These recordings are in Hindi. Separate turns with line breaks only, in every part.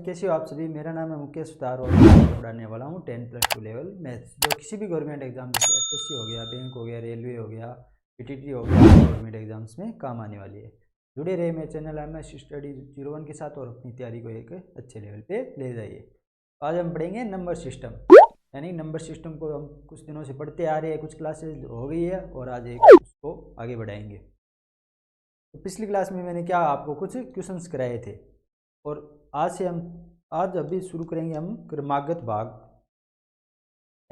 कैसे हो आप सभी। मेरा नाम है मुकेश सुतार और मैं पढ़ाने वाला हूँ 10+2 लेवल मैथ्स, जो किसी भी गवर्नमेंट एग्जाम जैसे एसएससी हो गया, बैंक हो गया, रेलवे हो गया, पीटीटी हो गया, गवर्नमेंट एग्जाम्स में काम आने वाली है। जुड़े रहे मेरे चैनल MS स्टडी 01 के साथ और अपनी तैयारी को एक अच्छे लेवल पे ले जाइए। आज हम पढ़ेंगे नंबर सिस्टम, यानी नंबर सिस्टम को हम कुछ दिनों से पढ़ते आ रहे हैं, कुछ क्लासेज हो गई है और आज एक उसको आगे बढ़ाएंगे। तो पिछली क्लास में मैंने क्या आपको कुछ क्वेश्चंस कराए थे और आज अभी शुरू करेंगे हम क्रमागत भाग,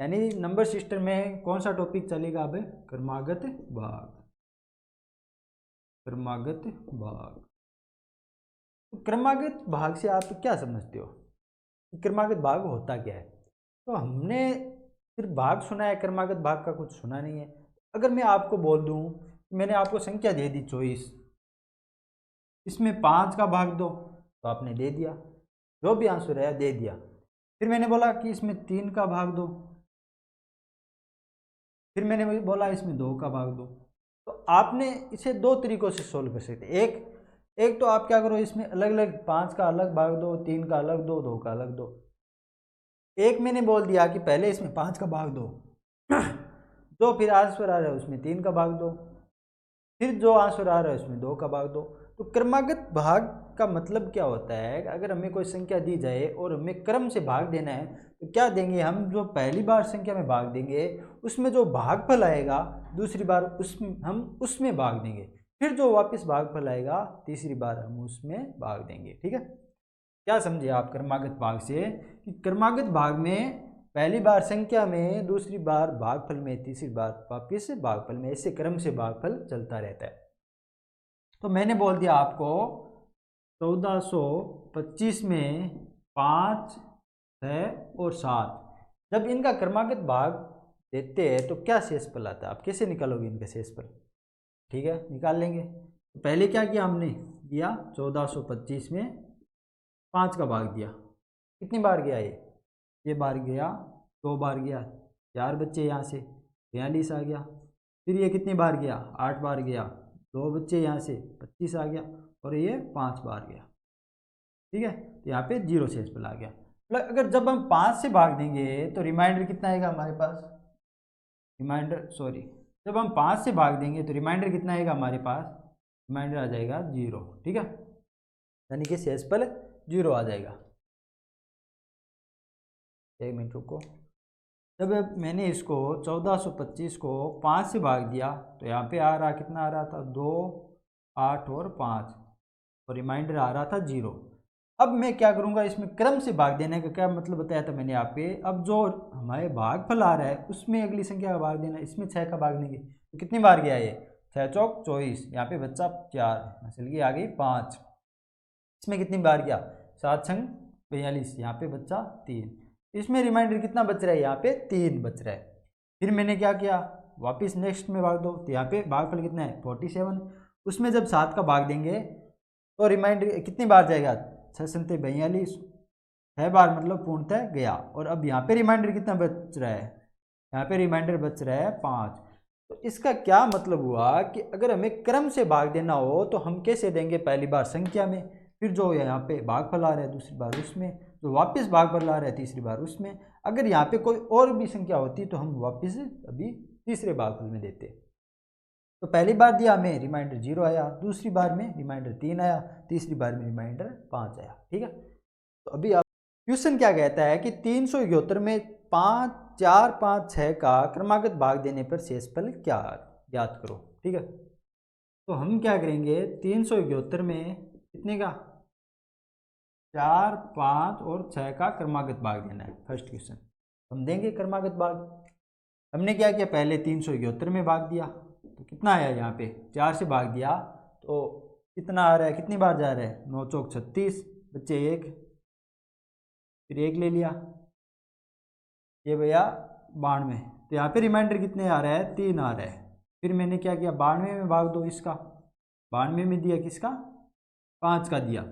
यानी नंबर सिस्टम में कौन सा टॉपिक चलेगा अब, क्रमागत भाग। क्रमागत भाग, तो क्रमागत भाग से आप क्या समझते हो, क्रमागत भाग होता क्या है? तो हमने सिर्फ भाग सुना है, क्रमागत भाग का कुछ सुना नहीं है। अगर मैं आपको बोल दूं, मैंने आपको संख्या दे दी 24, इसमें 5 का भाग दो, तो आपने दे दिया, जो भी आंसर है दे दिया। फिर मैंने बोला कि इसमें 3 का भाग दो, फिर मैंने बोला इसमें 2 का भाग दो। तो आपने इसे दो तरीकों से सोल्व कर सकते। एक तो आप क्या करो, इसमें अलग अलग 5 का अलग भाग दो, 3 का अलग दो, 2 का अलग दो। एक मैंने बोल दिया कि पहले इसमें 5 का भाग दो, जो फिर आंसर आ रहा है उसमें 3 का भाग दो, फिर जो आंसर आ रहा है उसमें 2 का भाग दो। तो क्रमागत भाग का मतलब क्या होता है, अगर हमें कोई संख्या दी जाए और हमें क्रम से भाग देना है, तो क्या देंगे हम, जो पहली बार संख्या में भाग देंगे उसमें जो भागफल आएगा, दूसरी बार हम उसमें भाग देंगे, फिर जो वापस भागफल आएगा तीसरी बार हम उसमें भाग देंगे। ठीक है, क्या समझे आप क्रमागत भाग से, कि क्रमागत भाग में पहली बार संख्या में, दूसरी बार भागफल में, तीसरी बार वापिस भागफल में, ऐसे क्रम से भागफल चलता रहता है। तो मैंने बोल दिया आपको 1425 में 5, 6 और 7, जब इनका क्रमागत भाग देते हैं तो क्या शेषफल आता है, आप कैसे निकालोगे इनका शेषफल? ठीक है, निकाल लेंगे। तो पहले क्या किया हमने, दिया 1425 में 5 का भाग दिया। कितनी बार गया ये बार गया, 2 बार गया, 4 बच्चे यहाँ से 42 आ गया। फिर ये कितनी बार गया, 8 बार गया, 2 बच्चे यहाँ से 25 आ गया, और ये 5 बार गया। ठीक है, तो यहाँ पे 0 शेषफल आ गया। मतलब अगर जब हम 5 से भाग देंगे तो रिमाइंडर कितना आएगा हमारे पास, जब हम 5 से भाग देंगे तो रिमाइंडर कितना आएगा हमारे पास, रिमाइंडर आ जाएगा 0। ठीक है, यानी कि शेषफल 0 आ जाएगा। एक मिनट रुको, जब मैंने इसको 1425 को 5 से भाग दिया तो यहाँ पे आ रहा, कितना आ रहा था, 2, 8 और 5, और रिमाइंडर आ रहा था 0। अब मैं क्या करूँगा, इसमें क्रम से भाग देने का क्या मतलब बताया था मैंने यहाँ पे। अब जो हमारे भागफल आ रहा है उसमें अगली संख्या का भाग देना, इसमें 6 का भाग देंगे, तो कितनी बार गया ये, 6 चौक 24, यहाँ पे बच्चा 4, चल गई आ गई 5। इसमें कितनी बार गया, 7 छंग 42, यहाँ पे बच्चा 3, इसमें रिमाइंडर कितना बच रहा है, यहाँ पे 3 बच रहा है। फिर मैंने क्या किया, वापस नेक्स्ट में भाग दो, तो यहाँ पे भागफल कितना है 47, उसमें जब 7 का भाग देंगे तो रिमाइंडर कितनी बार जाएगा, 6 संते 42, 6 बार मतलब पूर्णतः गया। और अब यहाँ पे रिमाइंडर कितना बच रहा है, यहाँ पे रिमाइंडर बच रहा है 5। तो इसका क्या मतलब हुआ कि अगर हमें क्रम से भाग देना हो तो हम कैसे देंगे, पहली बार संख्या में, फिर जो यहाँ पे भागफल आ रहा है दूसरी बार उसमें, जो वापस भागफल आ रहा है तीसरी बार उसमें। अगर यहाँ पे कोई और भी संख्या होती तो हम वापस अभी तीसरे भागफल में देते। तो पहली बार दिया हमें, रिमाइंडर 0 आया, दूसरी बार में रिमाइंडर 3 आया, तीसरी बार में रिमाइंडर 5 आया। ठीक है, तो अभी आप क्वेश्चन क्या कहता है कि 371 में 5, 4, 5, 6 का क्रमागत भाग देने पर शेषफल क्या, याद करो। ठीक है, तो हम क्या करेंगे, 371 में कितने का, 4, 5 और 6 का क्रमागत भाग देना है। फर्स्ट क्वेश्चन हम देंगे क्रमागत भाग। हमने क्या किया, पहले 371 में भाग दिया तो कितना आया, यहाँ पे 4 से भाग दिया तो कितना आ रहा है, कितनी बार जा रहा है, 9 चौक 36, बच्चे 1, फिर 1 ले लिया, ये भैया 92, तो यहाँ पे रिमाइंडर कितने आ रहा है, 3 आ रहा है। फिर मैंने क्या किया, 92 में भाग दो इसका, 92 में दिया किसका, 5 का दिया,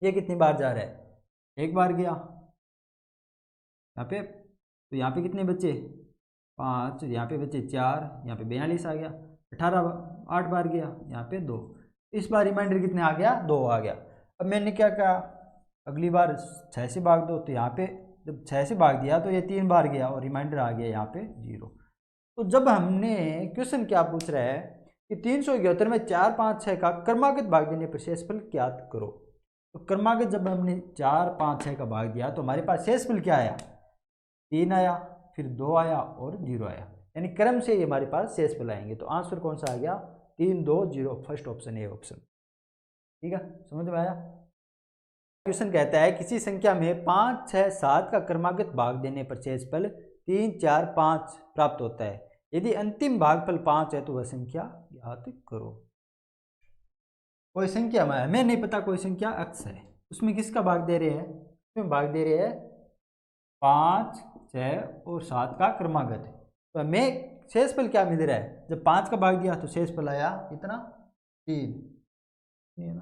ये कितनी बार जा रहा है, 1 बार गया यहाँ पे, तो यहाँ पे कितने बच्चे 5, यहाँ पे बच्चे 4, यहाँ पे 42 आ गया, 18 8 बार गया, यहाँ पे 2, इस बार रिमाइंडर कितने आ गया, 2 आ गया। अब मैंने क्या कहा, अगली बार 6 से भाग दो, तो यहाँ पे जब 6 से भाग दिया तो ये 3 बार गया और रिमाइंडर आ गया यहाँ पे 0। तो जब हमने क्वेश्चन क्या पूछ रहा है कि 371 में 4, 5, 6 का क्रमागत भाग देने पर शेषफल ज्ञात करो। तो क्रमागत जब हमने 4, 5, 6 का भाग दिया तो हमारे पास शेषफल क्या आया, 3 आया, फिर 2 आया और 0 आया, यानी क्रम से ये हमारे पास शेषफल आएंगे। तो आंसर कौन सा आ गया, 3, 2, 0, फर्स्ट ऑप्शन, ए ऑप्शन। ठीक है, समझ में आया। क्वेश्चन कहता है किसी संख्या में 5, 6, 7 का क्रमागत भाग देने पर शेषफल 3, 4, 5 प्राप्त होता है। यदि अंतिम भागफल 5 है तो वह संख्या ज्ञात करो। कोई संख्या हमें नहीं पता, कोई संख्या x है, उसमें किसका भाग दे रहे हैं, उसमें भाग दे रहे हैं 5, 6 और 7 का क्रमागत है। तो हमें शेषफल क्या मिल रहा है, जब 5 का भाग दिया तो शेषफल आया कितना, 3, नहीं है ना,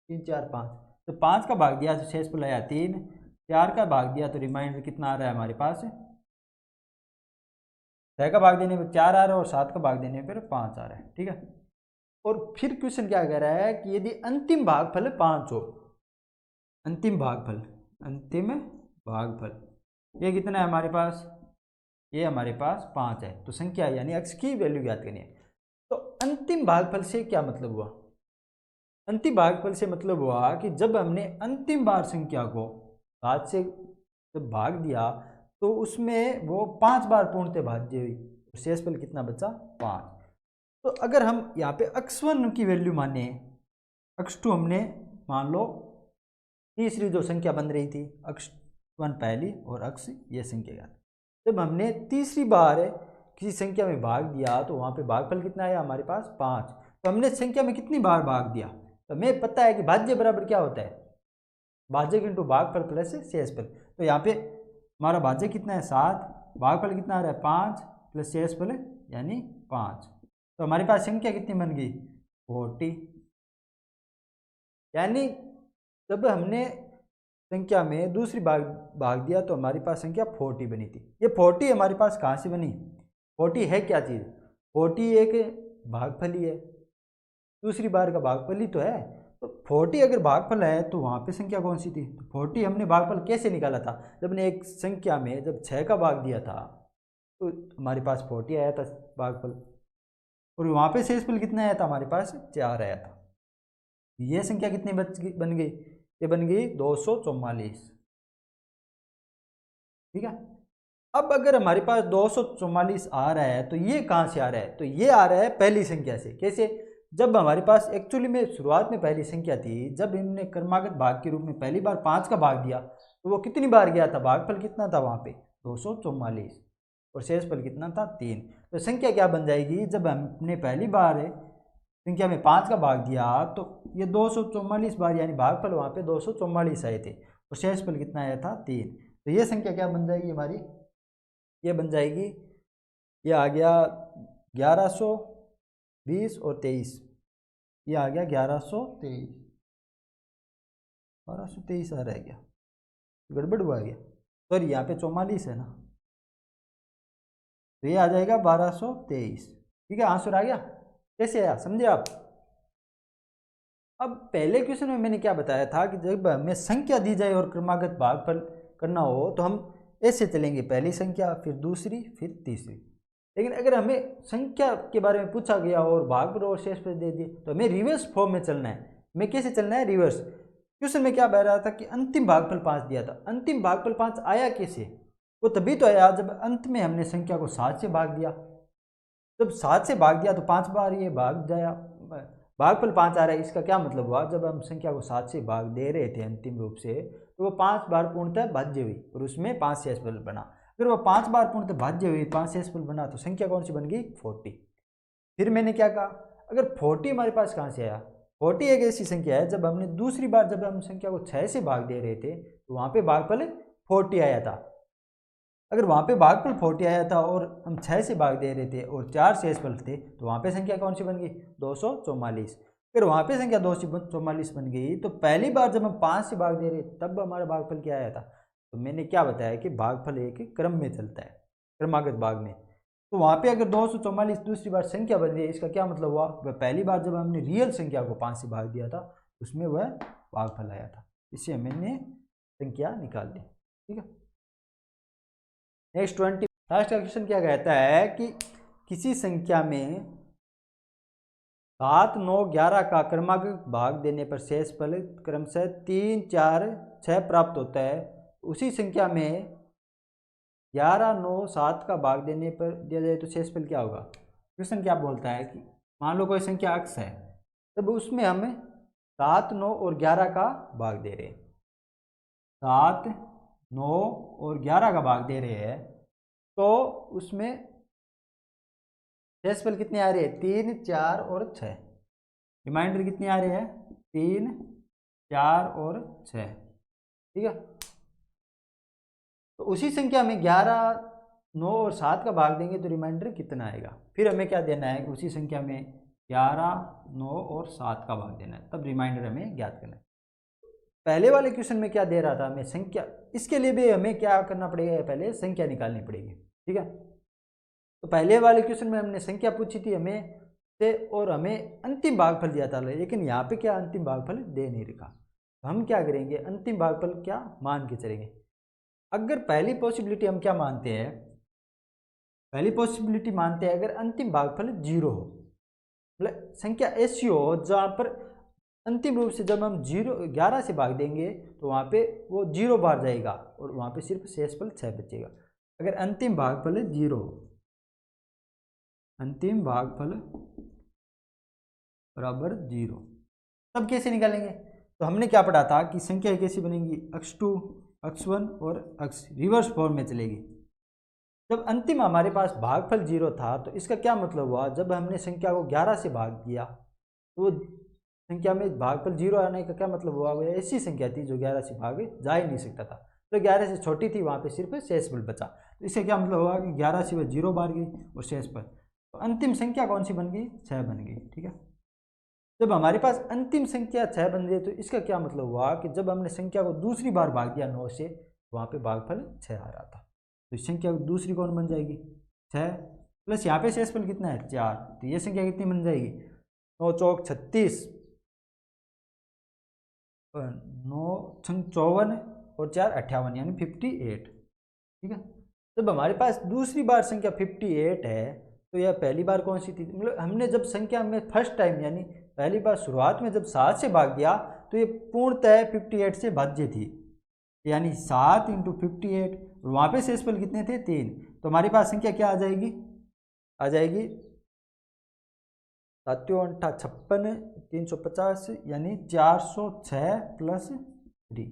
3, 4, 5। तो 5 का भाग दिया तो शेषफल आया 3, 4 का भाग दिया तो रिमाइंडर कितना आ रहा है हमारे पास, 6 का भाग देने पर 4 आ रहा है और 7 का भाग देने पर 5 आ रहा है। ठीक है, और फिर क्वेश्चन क्या कह रहा है कि यदि अंतिम भागफल 5 हो, अंतिम भागफल ये कितना है हमारे पास, ये हमारे पास 5 है। तो संख्या यानी x की वैल्यू ज्ञात करनी है। तो अंतिम भागफल से क्या मतलब हुआ, अंतिम भागफल से मतलब हुआ कि जब हमने अंतिम बार संख्या को 7 से जब भाग दिया तो उसमें वो 5 बार पूर्णतः भाज्य हुई, तो शेषफल कितना बचा, 5। तो अगर हम यहाँ पे x1 की वैल्यू माने, x2 हमने मान लो तीसरी जो संख्या बन रही थी, x1 पहली और x ये संख्या, जब हमने तीसरी बार किसी संख्या में भाग दिया तो वहाँ पे भागफल कितना आया हमारे पास, 5। तो हमने संख्या में कितनी बार भाग दिया, तो हमें पता है कि भाज्य बराबर क्या होता है, भाज्य इंटू भागफल प्लस शेषफल। तो यहाँ पे हमारा भाज्य कितना है 7, भागफल कितना आ रहा है 5 प्लस शेषफल यानी 5। तो हमारे पास संख्या कितनी बन गई, 40। यानी जब हमने संख्या में दूसरी भाग दिया तो हमारे पास संख्या 40 बनी थी। ये 40 हमारे पास कहाँ से बनी, 40 है क्या चीज़, 40 एक भागफल ही है, दूसरी बार का भागफल ही तो है। तो 40 अगर भागफल है तो वहाँ पे संख्या कौन सी थी, तो 40 हमने भागफल कैसे निकाला था, जब हमने एक संख्या में जब 6 का भाग दिया था तो हमारे पास 40 आया था भागफल, और वहाँ पे शेषफल कितना आया था हमारे पास, 4 आया था। ये संख्या कितनी बन गई, ये बन गई 244। ठीक है, अब अगर हमारे पास 244 आ रहा है तो ये कहाँ से आ रहा है, तो ये आ रहा है पहली संख्या से। कैसे, जब हमारे पास एक्चुअली में शुरुआत में पहली संख्या थी, जब हमने क्रमागत भाग के रूप में पहली बार 5 का भाग दिया तो वो कितनी बार गया था, भागफल कितना था वहाँ पे 244 और शेषफल कितना था 3। तो संख्या क्या बन जाएगी, जब हमने पहली बार संख्या में 5 का भाग दिया तो ये 244 बार, यानी भागफल वहाँ पे 244 आए थे और शेषफल कितना आया था 3। तो ये संख्या क्या बन जाएगी हमारी, ये बन जाएगी, ये आ गया 1120 और 23, ये आ गया 1123, 1223 आ रहा है क्या, गड़बड़ हुआ गया, सॉरी यहाँ पे 44 है ना, तो ये आ जाएगा 1223। ठीक है, आंसर आ गया। कैसे आया समझे आप। अब पहले क्वेश्चन में मैंने क्या बताया था कि जब हमें संख्या दी जाए और क्रमागत भागफल करना हो तो हम ऐसे चलेंगे, पहली संख्या फिर दूसरी फिर तीसरी। लेकिन अगर हमें संख्या के बारे में पूछा गया और भागफल और शेषफल दे दिए तो हमें रिवर्स फॉर्म में चलना है। हमें कैसे चलना है, रिवर्स। क्वेश्चन में क्या बह रहा था कि अंतिम भागफल 5 दिया था, अंतिम भागफल 5 आया कैसे, वो तभी तो आया जब अंत में हमने संख्या को 7 से भाग दिया। जब 7 से भाग दिया तो 5 बार ये भाग जाया, भागफल 5 आ रहा है। इसका क्या मतलब हुआ, जब हम संख्या को 7 से भाग दे रहे थे अंतिम रूप से तो वो 5 बार पूर्णतः भाज्य हुई और उसमें 5 शेषफल बना। अगर वो 5 बार पूर्णतः भाज्य हुई, 5 शेषफल बना, तो संख्या कौन सी बन गई, 40। फिर मैंने क्या कहा, अगर 40 हमारे पास कहाँ से आया, 40 एक ऐसी संख्या है जब हमने दूसरी बार जब हम संख्या को 6 से भाग दे रहे थे तो वहाँ पे भागफल 40 आया था। अगर वहाँ पे भागफल 40 आया था और हम 6 से भाग दे रहे थे और 4 शेषफल थे तो वहाँ पे संख्या कौन सी बन गई, 244। फिर वहाँ पे संख्या 244 बन गई तो पहली बार जब हम 5 से भाग दे रहे तब हमारा भागफल क्या आया था। तो मैंने क्या बताया कि भागफल एक क्रम में चलता है, क्रमागत भाग में। तो वहाँ पे अगर 244 दूसरी बार संख्या बन गई, इसका क्या मतलब हुआ, वह पहली बार जब हमने रियल संख्या को 5 से भाग दिया था उसमें वह भागफल आया था। इससे मैंने संख्या निकाल ली। ठीक है, नेक्स्ट 20 लास्ट का क्वेश्चन क्या कहता है कि किसी संख्या में 7, 9, 11 का क्रमागत भाग देने पर शेषफल क्रमशः 3, 4, 6 प्राप्त होता है। उसी संख्या में 11, 9, 7 का भाग देने पर दिया जाए तो शेषफल क्या होगा। क्वेश्चन क्या बोलता है कि मान लो कोई संख्या अक्स है, तब उसमें हम 7, 9 और 11 का भाग दे रहे हैं। 7, 9 और 11 का भाग दे रहे हैं, तो उसमें शेषफल कितने आ रहे हैं, 3, 4 और 6। रिमाइंडर कितने आ रहे हैं, 3, 4 और 6। ठीक है, तो उसी संख्या में 11, 9 और 7 का भाग देंगे तो रिमाइंडर कितना आएगा। फिर हमें क्या देना है कि उसी संख्या में 11, 9 और 7 का भाग देना है, तब रिमाइंडर हमें ज्ञात करना है। पहले वाले क्वेश्चन में क्या दे रहा था हमें, संख्या। इसके लिए भी हमें क्या करना पड़ेगा, पहले संख्या निकालनी पड़ेगी। ठीक है, तो पहले वाले क्वेश्चन में हमने संख्या पूछी थी हमें से, और हमें अंतिम भागफल दिया था, लेकिन यहाँ पे क्या अंतिम भागफल दे नहीं रखा। तो हम क्या करेंगे, अंतिम भागफल क्या मान के चलेंगे। अगर पहली पॉसिबिलिटी हम क्या मानते हैं, पहली पॉसिबिलिटी मानते हैं अगर अंतिम भागफल 0 हो, मतलब संख्या ऐसी हो जहाँ पर अंतिम रूप से जब हम 11 से भाग देंगे तो वहाँ पे वो 0 बार जाएगा और वहाँ पे सिर्फ शेषफल 6 बचेगा। अगर अंतिम भागफल 0 हो, अंतिम भागफल बराबर 0, तब कैसे निकालेंगे। तो हमने क्या पढ़ा था कि संख्या कैसी बनेगी, x2, x1 और x रिवर्स फॉर्म में चलेगी। जब अंतिम हमारे पास भागफल 0 था तो इसका क्या मतलब हुआ, जब हमने संख्या को 11 से भाग दिया तो संख्या में भागफल 0 आने का क्या मतलब हुआ, वो ऐसी संख्या थी जो 11 से भाग जा ही नहीं सकता था, तो 11 से छोटी थी, वहाँ पे सिर्फ शेषफल बचा। तो इससे क्या मतलब हुआ कि 11 से वह 0 बार गई और शेषफल, तो अंतिम संख्या कौन सी बन गई, 6 बन गई। ठीक है, जब हमारे पास अंतिम संख्या 6 बन गई तो इसका क्या मतलब हुआ कि जब हमने संख्या को दूसरी बार भाग दिया 9 से, वहाँ पे भागफल 6 आ रहा था, तो इस संख्या दूसरी कौन बन जाएगी, 6 प्लस यहाँ पे शेषफल कितना है 4, तो ये संख्या कितनी बन जाएगी, 9 चौक 36, 9 छंग 54 और 4 58 यानी 58। ठीक है, जब हमारे पास दूसरी बार संख्या 58 है तो यह पहली बार कौन सी थी, मतलब हमने जब संख्या में फर्स्ट टाइम यानी पहली बार शुरुआत में जब 7 से भाग दिया तो ये पूर्णतः 58 से भाज्य थी, यानी 7 × 58 और वहाँ पे शेषफल कितने थे 3, तो हमारे पास संख्या क्या आ जाएगी, आ जाएगी 7 × 8 56, 350 यानी 406 प्लस 3,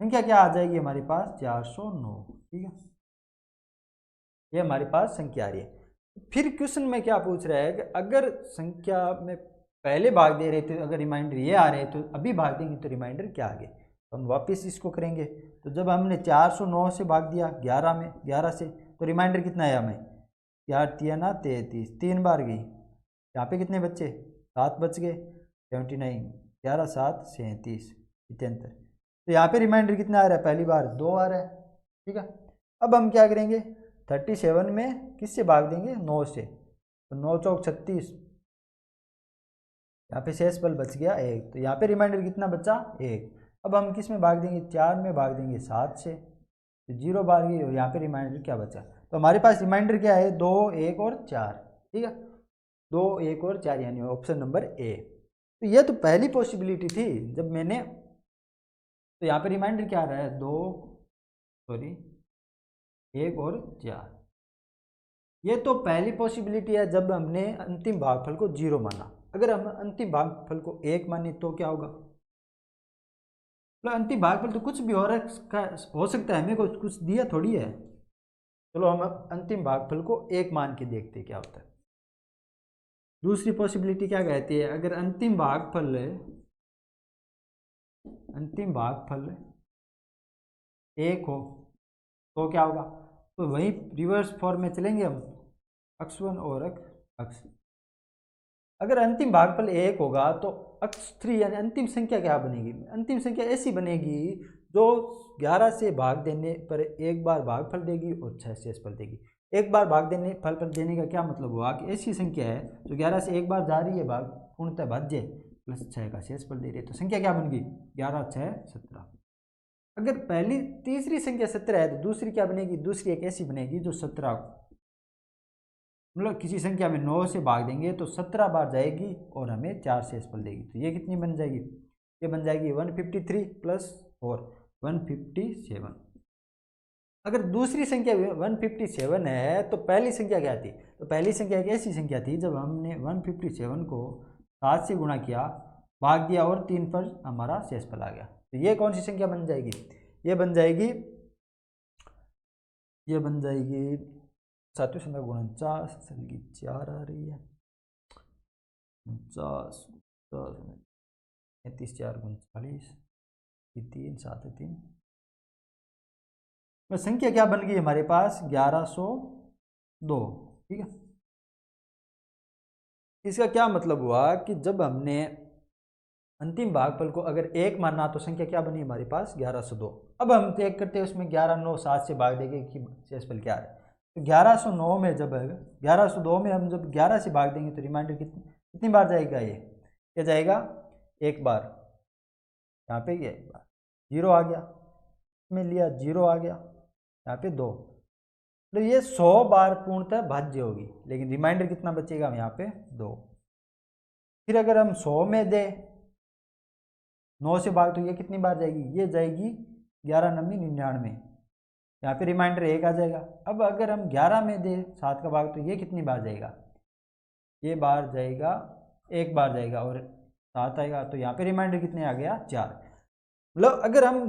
संख्या क्या आ जाएगी हमारे पास 409। ठीक है, ये हमारे पास संख्या आ रही है। फिर क्वेश्चन में क्या पूछ रहा है कि अगर संख्या में पहले भाग दे रहे थे, अगर रिमाइंडर ये आ रहे तो अभी भाग देंगे तो रिमाइंडर क्या आ गए, तो हम वापस इसको करेंगे। तो जब हमने 409 से भाग दिया 11 से, तो रिमाइंडर कितना आया हमें, 4 3 33, 3 बार गई, यहाँ पे कितने बच्चे 7 बच गए, 79, 11 7 37 73, तो यहाँ पे रिमाइंडर कितना आ रहा है, पहली बार 2 आ रहा है। ठीक है, अब हम क्या करेंगे, 37 में किससे भाग देंगे, 9 से, तो 9 चौक 36, यहाँ पे शेषफल बच गया 1, तो यहाँ पे रिमाइंडर कितना बचा 1। अब हम किस में भाग देंगे, 4 में भाग देंगे 7 से, तो 0 बार गई और यहाँ पे रिमाइंडर क्या बचा, तो हमारे पास रिमाइंडर क्या है 2, 1 और 4। ठीक है, 2, 1 और 4 यानी ऑप्शन नंबर ए। तो ये तो पहली पॉसिबिलिटी थी जब मैंने, तो यहाँ पे रिमाइंडर क्या आ रहा है 2 1 और 4, ये तो पहली पॉसिबिलिटी है जब हमने अंतिम भागफल को 0 माना। अगर हम अंतिम भागफल को 1 माने तो क्या होगा, मतलब अंतिम भागफल तो कुछ भी हो सकता है, हमें कुछ दिया थोड़ी है। चलो हम अंतिम भागफल को 1 मान के देखते क्या होता है। दूसरी पॉसिबिलिटी क्या कहती है, अगर अंतिम भागफल 1 हो तो क्या होगा, तो वही रिवर्स फॉर्म में चलेंगे हम, x1 और x। अगर अंतिम भागफल 1 होगा तो x3 यानी अंतिम संख्या क्या बनेगी, अंतिम संख्या ऐसी बनेगी जो 11 से भाग देने पर एक बार भागफल देगी और 6 शेषफल देगी। एक बार भाग देने फल देने का क्या मतलब हुआ कि ऐसी संख्या है जो 11 से एक बार जा रही है भाग, पूर्णतः भाज्य प्लस 6 का शेषफल दे रही है, तो संख्या क्या बन गई 11 6 17। अगर पहली तीसरी संख्या 17 है तो दूसरी क्या बनेगी, दूसरी एक ऐसी बनेगी जो 17 मतलब किसी संख्या में 9 से भाग देंगे तो 17 बार जाएगी और हमें 4 शेषफल देगी। तो ये कितनी बन जाएगी, ये बन जाएगी 153 प्लस 4 157। अगर दूसरी संख्या 157 है तो पहली संख्या क्या थी, तो पहली संख्या एक ऐसी संख्या थी जब हमने 157 को 7 से गुणा किया, भाग दिया और 3 पर हमारा शेषफल आ गया। तो ये कौन सी संख्या बन जाएगी, ये बन जाएगी सातवीं संख्या 49 की 4 आ रही है 49 35 4 39 3 7 3 संख्या क्या बन गई हमारे पास 1102। ठीक है, इसका क्या मतलब हुआ कि जब हमने अंतिम भागफल को अगर 1 माना तो संख्या क्या बनी हमारे पास 1102। अब हम चेक करते हैं उसमें 11 9 7 से भाग देंगे कि शेषफल क्या है। तो 1109 में जब 1102 में हम जब 11 से भाग देंगे तो रिमाइंडर कितनी बार जाएगा, ये क्या जाएगा, एक बार। यहाँ पे ये एक बार 0 आ गया, में लिया 0 आ गया, यहाँ पे 2, तो ये 100 बार पूर्णतः भाज्य होगी, लेकिन रिमाइंडर कितना बचेगा यहाँ पे 2। फिर अगर हम 100 में दे 9 से भाग तो ये कितनी बार जाएगी, ये जाएगी 11 9 99, यहाँ पे रिमाइंडर 1 आ जाएगा। अब अगर हम 11 में दे 7 का भाग तो ये कितनी बार जाएगा, ये बार जाएगा 1 बार जाएगा और 7 आएगा, तो यहाँ पे रिमाइंडर कितने आ गया 4। मतलब अगर हम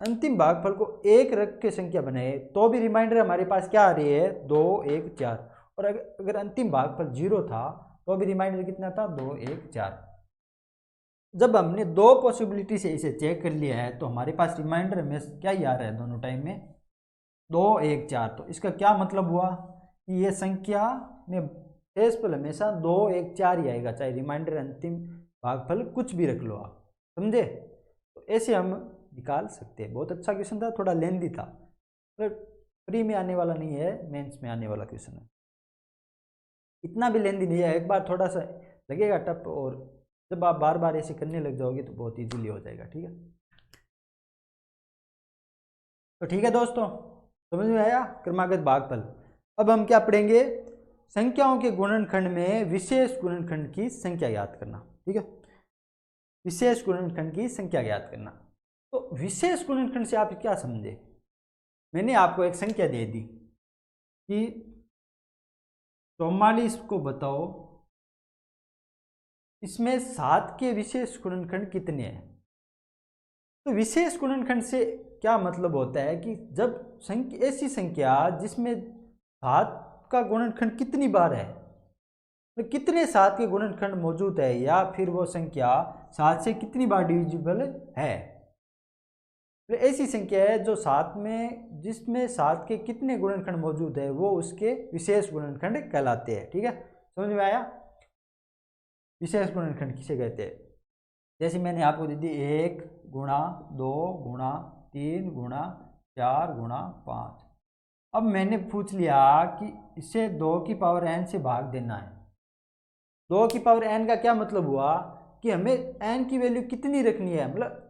अंतिम भागफल को 1 रख के संख्या बनाए तो भी रिमाइंडर हमारे पास क्या आ रही है 2 1 4, और अगर अंतिम भागफल 0 था तो भी रिमाइंडर कितना था 2 1 4। जब हमने 2 पॉसिबिलिटी से इसे चेक कर लिया है तो हमारे पास रिमाइंडर में क्या ही आ रहा है दोनों टाइम में 2 1 4। तो इसका क्या मतलब हुआ कि ये संख्या में शेषफल हमेशा 2 1 4 ही आएगा, चाहे रिमाइंडर अंतिम भागफल कुछ भी रख लो आप, समझे। तो ऐसे हम निकाल सकते हैं। बहुत अच्छा क्वेश्चन था, थोड़ा लेंदी था, पर प्री में आने वाला नहीं है, मेंस में आने वाला क्वेश्चन है। इतना भी लेंदी नहीं है, एक बार थोड़ा सा लगेगा टफ, और जब आप बार बार ऐसे करने लग जाओगे तो बहुत इजीली हो जाएगा। ठीक है, तो ठीक है दोस्तों, समझ में आया क्रमागत भागफल। अब हम क्या पढ़ेंगे, संख्याओं के गुणनखंड में विशेष गुणनखंड की संख्या ज्ञात करना। ठीक है, विशेष गुणनखंड की संख्या ज्ञात करना। तो विशेष गुणनखंड से आप क्या समझे, मैंने आपको एक संख्या दे दी कि 44 को बताओ इसमें 7 के विशेष गुणनखंड कितने हैं। तो विशेष गुणनखंड से क्या मतलब होता है कि जब ऐसी संख्या जिसमें 7 का गुणनखंड कितनी बार है, तो कितने 7 के गुणनखंड मौजूद है, या फिर वो संख्या 7 से कितनी बार डिविजिबल है। तो ऐसी संख्या है जो 7 में जिसमें 7 के कितने गुणनखंड मौजूद है वो उसके विशेष गुणनखंड कहलाते हैं। ठीक है, समझ में आया। विशेष गुणनखंड किसे कहते हैं, जैसे मैंने आपको दे दी 1 गुणा 2 गुणा 3 गुणा 4 गुणा 5। अब मैंने पूछ लिया कि इसे 2 की पावर n से भाग देना है। 2 की पावर n का क्या मतलब हुआ कि हमें n की वैल्यू कितनी रखनी है, मतलब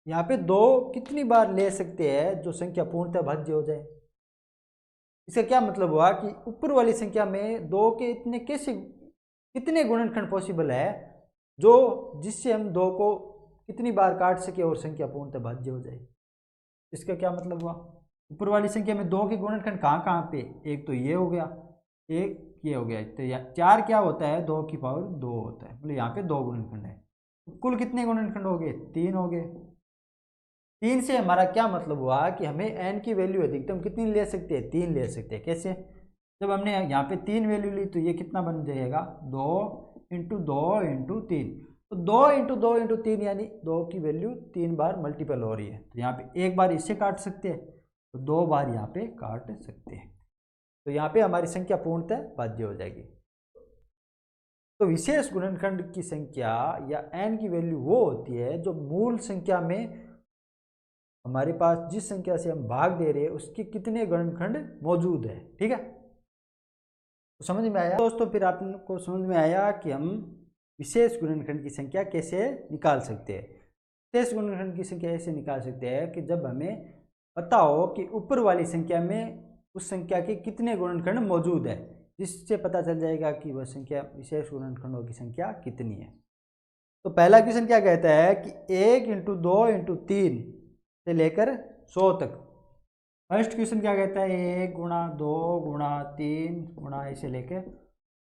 यहाँ पे 2 कितनी बार ले सकते हैं जो संख्या पूर्णतः भाज्य हो जाए। इसका क्या मतलब हुआ कि ऊपर वाली संख्या में 2 के इतने कितने गुणनखंड पॉसिबल है जो जिससे हम 2 को कितनी बार काट सके और संख्या पूर्णतः भाज्य हो जाए। इसका क्या मतलब हुआ, ऊपर वाली संख्या में 2 के गुणनखंड कहाँ कहाँ पे, एक तो ये हो गया, एक ये हो गया, तो 4 क्या होता है 2 की पावर 2 होता है, मतलब यहाँ पे 2 गुणनखंड है। कुल कितने गुणनखंड हो गए 3 हो गए। 3 से हमारा क्या मतलब हुआ कि हमें n की वैल्यू अधिकतम कितनी ले सकते हैं 3 ले सकते हैं। कैसे, जब हमने यहाँ पे 3 वैल्यू ली तो ये कितना बन जाएगा 2 × 2 × 3, तो 2 × 2 × 3 यानी 2 की वैल्यू 3 बार मल्टीपल हो रही है। तो यहाँ पे एक बार इससे काट सकते हैं, तो 2 बार यहाँ पे काट सकते हैं, तो यहाँ पे हमारी संख्या पूर्णतः भाज्य हो जाएगी। तो विशेष गुणनखंड की संख्या या n की वैल्यू वो होती है जो मूल संख्या में हमारे पास जिस संख्या से हम भाग दे रहे हैं उसके कितने गुणनखंड मौजूद है। ठीक है, तो समझ में आया दोस्तों। फिर आपको समझ में आया कि हम विशेष गुणनखंड की संख्या कैसे निकाल सकते हैं। शेष गुणनखंड की संख्या ऐसे निकाल सकते हैं कि जब हमें पता हो कि ऊपर वाली संख्या में उस संख्या के कितने गुणनखंड मौजूद है, जिससे पता चल जाएगा कि वह संख्या विशेष गुणनखंडों की संख्या कितनी है। तो पहला क्वेश्चन क्या कहता है कि 1 × 2 × 3 से लेकर 100 तक। फर्स्ट क्वेश्चन क्या कहता है 1 × 2 × 3 × ऐसे लेकर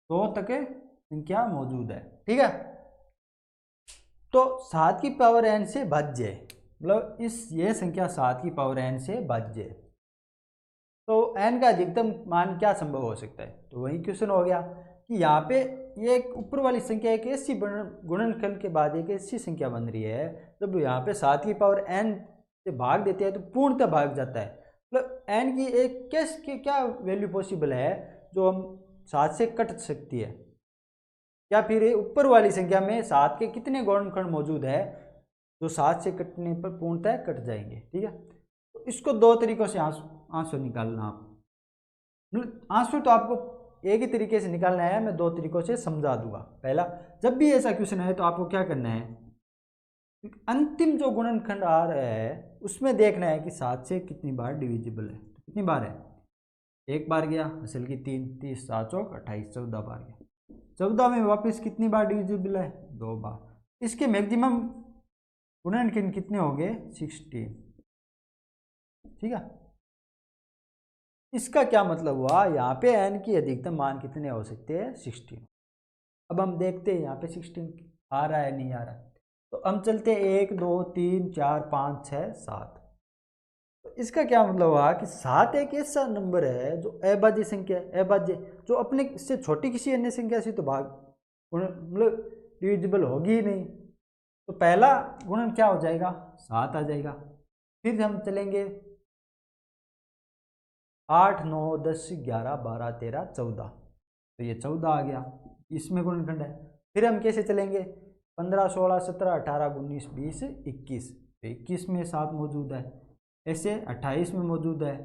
100 तक संख्या मौजूद है। ठीक है, तो 7 की पावर n से भाज्य, मतलब ये संख्या 7 की पावर n से भाज्य है। तो n का अधिकतम मान क्या संभव हो सकता है, तो वही क्वेश्चन हो गया कि यहाँ पे ये एक ऊपर वाली संख्या एक ऐसी गुणनखंड के बाद एक ऐसी संख्या बन रही है जब यहाँ पे 7 की पावर n से भाग देते हैं तो पूर्णतः भाग जाता है। मतलब n की एक क्या वैल्यू पॉसिबल है जो हम 7 से कट सकती है, या फिर ऊपर वाली संख्या में 7 के कितने गुणनखंड मौजूद है जो 7 से कटने पर पूर्णतः कट जाएंगे। ठीक है, तो इसको दो तरीकों से आंसर निकालना। आप आंसर तो आपको एक ही तरीके से निकालना है, मैं दो तरीकों से समझा दूंगा। पहला, जब भी ऐसा क्वेश्चन है तो आपको क्या करना है, अंतिम जो गुणनखंड आ रहा है उसमें देखना है कि 7 से कितनी बार डिविजिबल है। तो कितनी बार है, एक बार गया, असल की 3, 30, 7 चौक 28, 14 बार गया। 14 में वापस कितनी बार डिविजिबल है, 2 बार। इसके मैक्सिमम गुणनखंड कितने होंगे, 16। ठीक है, इसका क्या मतलब हुआ, यहाँ पे n की अधिकतम मान कितने हो सकते हैं, 16। अब हम देखते हैं यहाँ पे 16 आ रहा है नहीं आ रहा, तो हम चलते 1 2 3 4 5 6 7। तो इसका क्या मतलब हुआ कि 7 एक ऐसा नंबर है जो अभाज्य संख्या है, अभाज्य जो अपने से छोटी किसी अन्य संख्या से तो भाग मतलब डिविजिबल होगी ही नहीं। तो पहला गुणन क्या हो जाएगा, 7 आ जाएगा। फिर हम चलेंगे 8 9 10 11 12 13 14, तो ये 14 आ गया, इसमें गुणनखंड है। फिर हम कैसे चलेंगे, 15 16 17 18 19 20 21, तो 21 में 7 मौजूद है। ऐसे 28 में मौजूद है,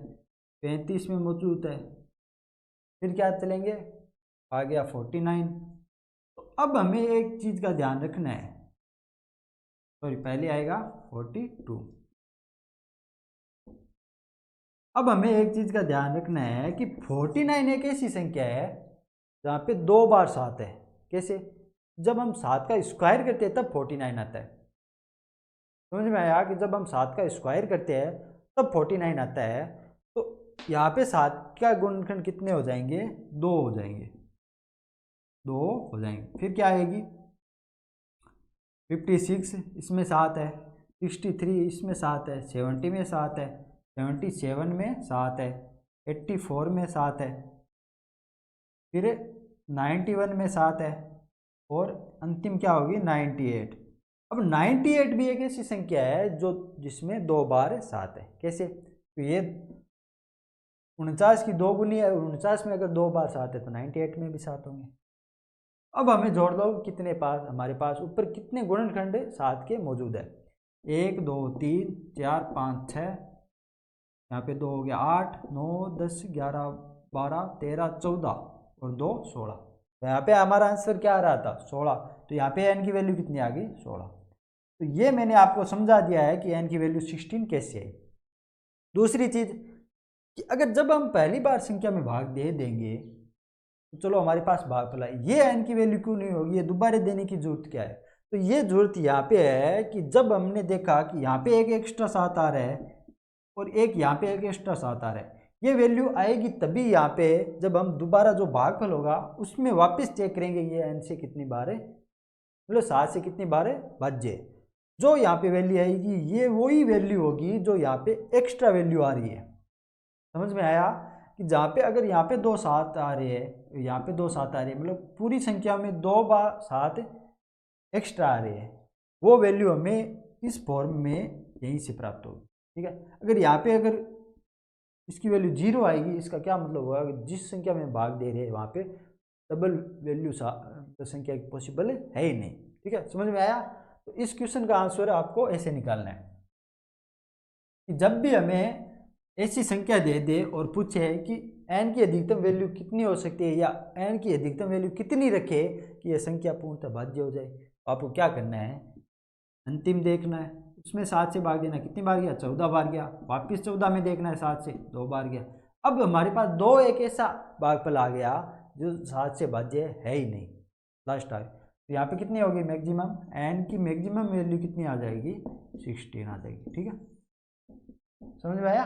35 में मौजूद है। फिर क्या चलेंगे, आ गया 49। तो अब हमें एक चीज़ का ध्यान रखना है, सॉरी पहले आएगा 42। अब हमें एक चीज़ का ध्यान रखना है कि 49 एक ऐसी संख्या है जहाँ पे 2 बार 7 है। कैसे, जब हम 7 का स्क्वायर करते हैं तब 49 आता है। समझ में आया कि जब हम 7 का स्क्वायर करते हैं तब 49 आता है। तो यहाँ पे 7 का गुणनखंड कितने हो जाएंगे, 2 हो जाएंगे, 2 हो जाएंगे। फिर क्या आएगी, 56 इसमें 7 है, 63 इसमें 7 है, 70 में 7 है, 77 में 7 है, 84 में 7 है, फिर 91 में 7 है, और अंतिम क्या होगी 98। अब 98 भी एक ऐसी संख्या है जो जिसमें 2 बार 7 है। कैसे, तो ये 49 की 2 गुनी है, 49 में अगर 2 बार 7 है तो 98 में भी 7 होंगे। अब हमें जोड़ दो कितने पास हमारे पास ऊपर कितने गुणनखंड 7 के मौजूद है, 1 2 3 4 5 6, यहाँ पे 2 हो गया, 8 9 10 11 12 13 14 और 2 16। तो यहाँ पे हमारा आंसर क्या आ रहा था, 16। तो यहाँ पे n की वैल्यू कितनी आ गई, 16। तो ये मैंने आपको समझा दिया है कि n की वैल्यू 16 कैसे है। दूसरी चीज़ कि अगर जब हम पहली बार संख्या में भाग दे देंगे तो चलो हमारे पास भागफल है, ये n की वैल्यू क्यों नहीं होगी, ये दोबारा देने की जरूरत क्या है। तो ये जरूरत यहाँ पे है कि जब हमने देखा कि यहाँ पे एक एक्स्ट्रा 7 आ रहा है और एक यहाँ पे एक एक्स्ट्रा 7 आ रहा है, ये वैल्यू आएगी तभी यहाँ पे जब हम दोबारा जो भागफल होगा उसमें वापस चेक करेंगे ये n से कितनी बार है, मतलब 7 से कितनी बार है भाज्य। जो यहाँ पे वैल्यू आएगी ये वही वैल्यू होगी जो यहाँ पे एक्स्ट्रा वैल्यू आ रही है। समझ में आया कि जहाँ पे अगर यहाँ पे 2 7 आ रहे हैं, यहाँ पे 2 7 आ रही है, मतलब पूरी संख्या में 2 बार 7 एक्स्ट्रा आ रहे हैं, वो वैल्यू हमें इस फॉर्म में यहीं से प्राप्त होगी। ठीक है, अगर यहाँ पे अगर इसकी वैल्यू 0 आएगी, इसका क्या मतलब होगा, जिस संख्या में भाग दे रहे हैं वहाँ पे डबल वैल्यू संख्या पॉसिबल है ही नहीं। ठीक है, समझ में आया। तो इस क्वेश्चन का आंसर आपको ऐसे निकालना है कि जब भी हमें ऐसी संख्या दे दे और पूछे कि n की अधिकतम वैल्यू कितनी हो सकती है या n की अधिकतम वैल्यू कितनी रखे कि यह संख्या पूर्णतः भाज्य हो जाए, तो आपको क्या करना है, अंतिम देखना है, उसमें 7 से भाग देना, कितनी बार गया, 14 बार गया। वापस 14 में देखना है, 7 से 2 बार गया। अब हमारे पास दो एक ऐसा भागफल आ गया जो 7 से भाज्य है ही नहीं, लास्ट आ गया। तो यहाँ पे कितनी होगी मैक्सिमम, एन की मैक्सिमम वैल्यू कितनी आ जाएगी, 16 आ जाएगी। ठीक है, समझ में आया।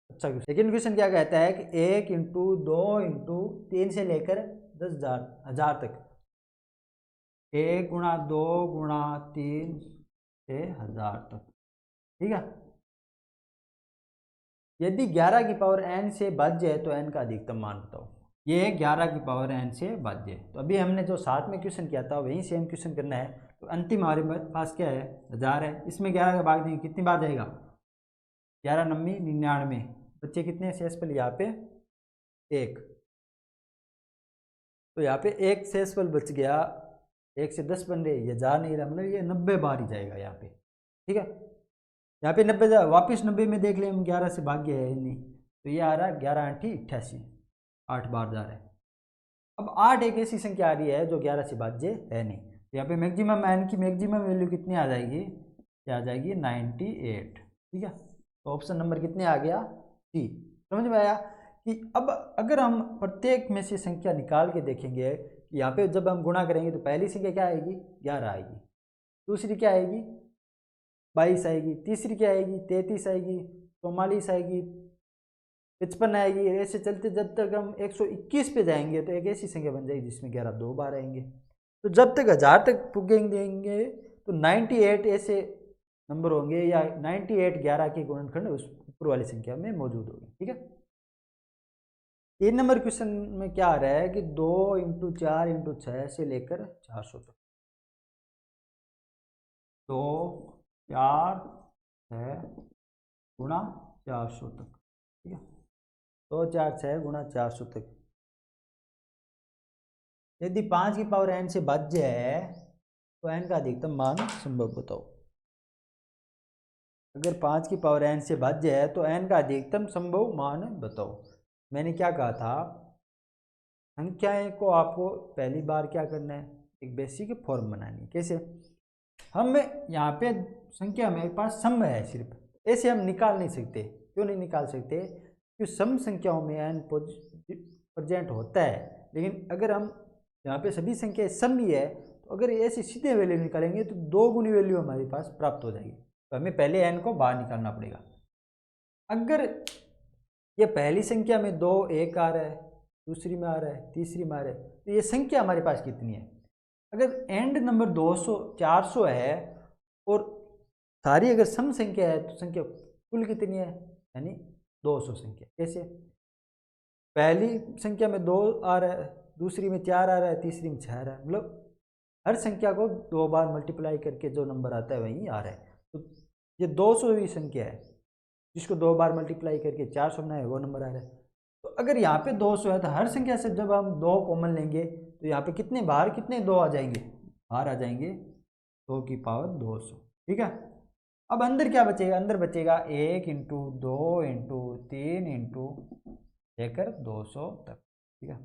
अच्छा, सेकेंड क्वेश्चन क्या कहता है कि 1 इंटू 2 इंटू 3 से लेकर 10,000 तक, 1 गुणा 2 गुणा 3 से 1000 तक। ठीक है, यदि 11 की पावर n से भाज्य है तो n का अधिकतम मान बताओ। ये 11 की पावर n से भाज्य है। तो अभी हमने जो साथ में क्वेश्चन किया था वही सेम क्वेश्चन करना है। तो अंतिम हमारे पास क्या है, 1000 है। इसमें 11 का भाग देंगे, कितनी बार जाएगा, 11 9 99, बच्चे कितने शेषफल यहाँ पे 1। तो यहाँ पे एक शेषफल बच गया, 1 से 10 बन रहे, ये जा नहीं रहा, मतलब ये 90 बार ही जाएगा यहाँ पे। ठीक है, यहाँ पे 90 वापिस 90 में देख लें हम, 11 से भाग्य है नहीं, तो ये आ रहा है 11 8 88, 8 बार जा रहा है। अब 8 एक ऐसी संख्या आ रही है जो 11 से भाज्य है नहीं, तो यहाँ पे मैक्सिमम एन की मैक्सिमम वैल्यू कितनी आ जाएगी, क्या आ जाएगी 98। ठीक है, तो ऑप्शन नंबर कितने आ गया, सी। समझ में आया कि अब अगर हम प्रत्येक में से संख्या निकाल के देखेंगे, यहाँ पे जब हम गुणा करेंगे तो पहली संख्या क्या आएगी, 11 आएगी, दूसरी क्या आएगी 22 आएगी, तीसरी क्या आएगी 33 आएगी, 44 आएगी, 55 आएगी। ऐसे चलते जब तक हम 121 पे जाएंगे तो एक ऐसी संख्या बन जाएगी जिसमें 11 2 बार आएंगे। तो जब तक 1000 तक पुगेंगे तो 98 ऐसे नंबर होंगे, या 98 11 के गुणनखंड उस ऊपर वाली संख्या में मौजूद होंगे। ठीक है, 3 नंबर क्वेश्चन में क्या आ रहा है कि 2 इंटू 4 इंटू 6 से लेकर 400 तक, 2 4 6 गुणा 400 तक। ठीक है, 2 4 6 गुणा 400 तक। यदि 5 की पावर n से भाज्य है तो n का अधिकतम मान संभव बताओ। अगर 5 की पावर n से भाज्य है तो n का अधिकतम संभव मान बताओ। मैंने क्या कहा था, संख्याएं को आपको पहली बार क्या करना है, एक बेसिक फॉर्म बनानी है। कैसे, हम यहाँ पे संख्या मेरे पास सम है, सिर्फ ऐसे हम निकाल नहीं सकते। क्यों नहीं निकाल सकते, क्योंकि सम संख्याओं में n प्रेजेंट होता है, लेकिन अगर हम यहाँ पे सभी संख्या सम ही है तो अगर ऐसे सीधे वैल्यू निकालेंगे तो 2 गुनी वैल्यू हमारे पास प्राप्त हो जाएगी। तो हमें पहले n को बाहर निकालना पड़ेगा। अगर ये पहली संख्या में 2 1 आ रहा है, दूसरी में आ रहा है, तीसरी में आ रहा है, तो ये संख्या हमारे पास कितनी है। अगर एंड नंबर 200 400 है और सारी अगर सम संख्या है तो संख्या कुल कितनी है, यानी 200 संख्या। कैसे, पहली संख्या में 2 आ रहा है, दूसरी में 4 आ रहा है, तीसरी में 6 आ रहा है, मतलब हर संख्या को 2 बार मल्टीप्लाई करके जो नंबर आता है वही आ रहा है। तो ये 200वीं संख्या है जिसको 2 बार मल्टीप्लाई करके 400 बनाए, वो नंबर आ रहा है। तो अगर यहाँ पे 200 है तो हर संख्या से जब हम 2 कॉमन लेंगे तो यहाँ पे कितने बार कितने 2 आ जाएंगे, बाहर आ जाएंगे 2 की पावर 200। ठीक है, अब अंदर क्या बचेगा, अंदर बचेगा 1 इंटू 2 इंटू 3 इंटू लेकर 200 तक। ठीक है,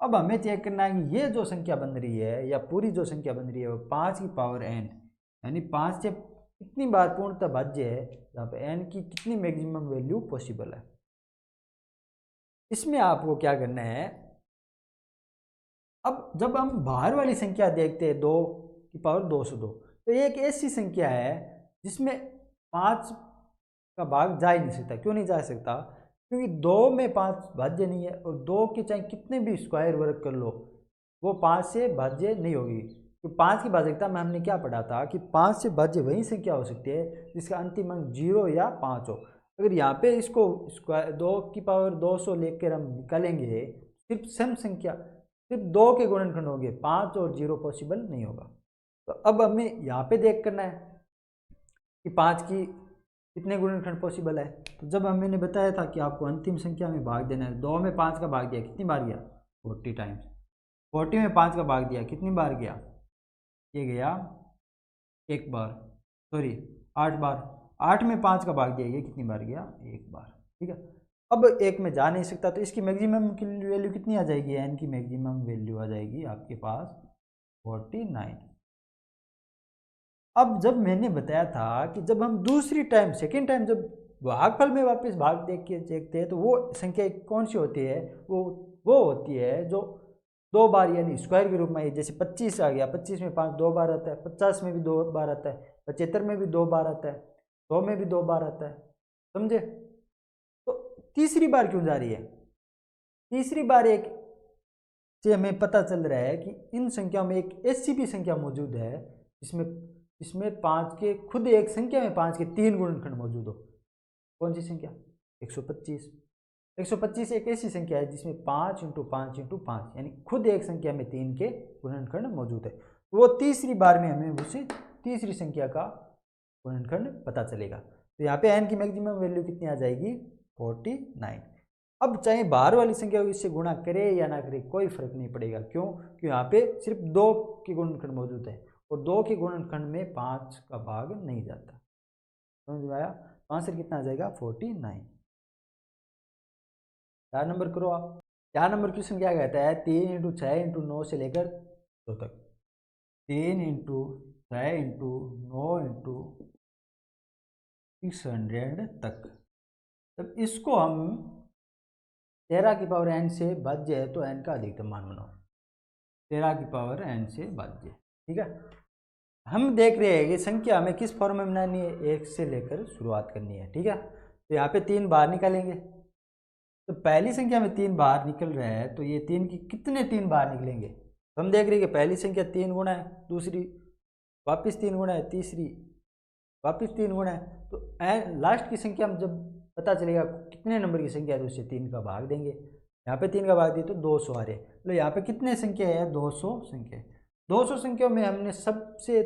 अब हमें चेक करना है कि ये जो संख्या बन रही है या पूरी जो संख्या बन रही है वो 5 की पावर n, यानी 5 से कितनी बार पूर्णतः भाज्य है, यहाँ पे n की कितनी मैक्सिमम वैल्यू पॉसिबल है। इसमें आपको क्या करना है, अब जब हम बाहर वाली संख्या देखते हैं 2 की पावर 202, तो एक ऐसी संख्या है जिसमें 5 का भाग जा ही नहीं सकता। क्यों नहीं जा सकता, क्योंकि 2 में 5 भाज्य नहीं है, और 2 के चाहे कितने भी स्क्वायर वर्ग कर लो वो 5 से भाज्य नहीं होगी। तो 5 की भाज्यता में हमने क्या पढ़ा था कि 5 से भाज्य वही संख्या हो सकती है जिसका अंतिम अंक 0 या 5 हो। अगर यहाँ पे इसको स्क्वायर 2 की पावर 200 लेकर हम निकालेंगे, सिर्फ सम संख्या सिर्फ 2 के गुणनखंड होंगे, 5 और 0 पॉसिबल नहीं होगा। तो अब हमें यहाँ पे देख करना है कि 5 की कितने गुणनखंड पॉसिबल है। तो जब मैंने बताया था कि आपको अंतिम संख्या में भाग देना है, 2 में 5 का भाग दिया कितनी बार गया 40 टाइम्स, 40 में 5 का भाग दिया कितनी बार गया, ये गया 1 बार, सॉरी 8 बार, 8 में 5 का भाग दिया ये कितनी बार गया 1 बार। ठीक है, अब 1 में जा नहीं सकता तो इसकी मैक्सिमम की वैल्यू कितनी आ जाएगी, n की मैक्सिमम वैल्यू आ जाएगी आपके पास 49। अब जब मैंने बताया था कि जब हम दूसरी टाइम सेकेंड टाइम जब भागफल में वापस भाग देख के देखते हैं तो वो संख्या कौन सी होती है, वो होती है जो दो बार यानी स्क्वायर के रूप में आई। जैसे 25 आ गया, 25 में 5 दो बार आता है, 50 में भी दो बार आता है, 75 में भी दो बार आता है, 100 में भी दो बार आता है। समझे? तो तीसरी बार क्यों जा रही है? तीसरी बार एक से हमें पता चल रहा है कि इन संख्याओं में एक ऐसी भी संख्या मौजूद है जिसमें इसमें 5 के खुद एक संख्या में 5 के 3 गुणनखंड मौजूद हो। कौन सी संख्या? 125। 125 एक ऐसी संख्या है जिसमें 5 इंटू 5 इंटू 5 यानी खुद एक संख्या में 3 के गुणनखंड मौजूद है। वो तीसरी बार में हमें उसी तीसरी संख्या का गुणनखंड पता चलेगा। तो यहाँ पे n की मैक्सिमम वैल्यू कितनी आ जाएगी? 49। अब चाहे बाहर वाली संख्या को इससे गुणा करे या ना करे कोई फर्क नहीं पड़ेगा। क्यों? क्योंकि यहाँ पे सिर्फ 2 के गुणनखंड मौजूद है और 2 के गुणनखंड में 5 का भाग नहीं जाता। समझ में आया? तो आंसर कितना आ जाएगा? 49। 4 नंबर करो आप। 4 नंबर क्वेश्चन क्या कहता है? 3 इंटू 6 इंटू 9 से लेकर 2 तक। 3 इंटू 6 इंटू 9 इंटू 600 तक। जब इसको हम 13 की पावर n से भाज्य है तो n का अधिकतम मान बनाओ। 13 की पावर n से भाज्य। ठीक है, हम देख रहे हैं कि संख्या हमें किस फॉर्म में बनानी है, 1 से लेकर शुरुआत करनी है। ठीक है, तो यहाँ पे 3 बाहर निकालेंगे। तो पहली संख्या में 3 बाहर निकल रहा है तो ये 3 की कितने 3 बाहर निकलेंगे? तो हम देख रहे हैं कि पहली संख्या 3 गुना है, दूसरी वापस 3 गुना है, तीसरी वापस 3 गुना है। तो लास्ट की संख्या में जब पता चलेगा कितने नंबर की संख्या है तो उससे 3 का भाग देंगे। यहाँ पे 3 का भाग दिए तो 200 आ रहे। तो यहाँ पे कितने संख्या है? 200 संख्या। 200 संख्या में हमने सबसे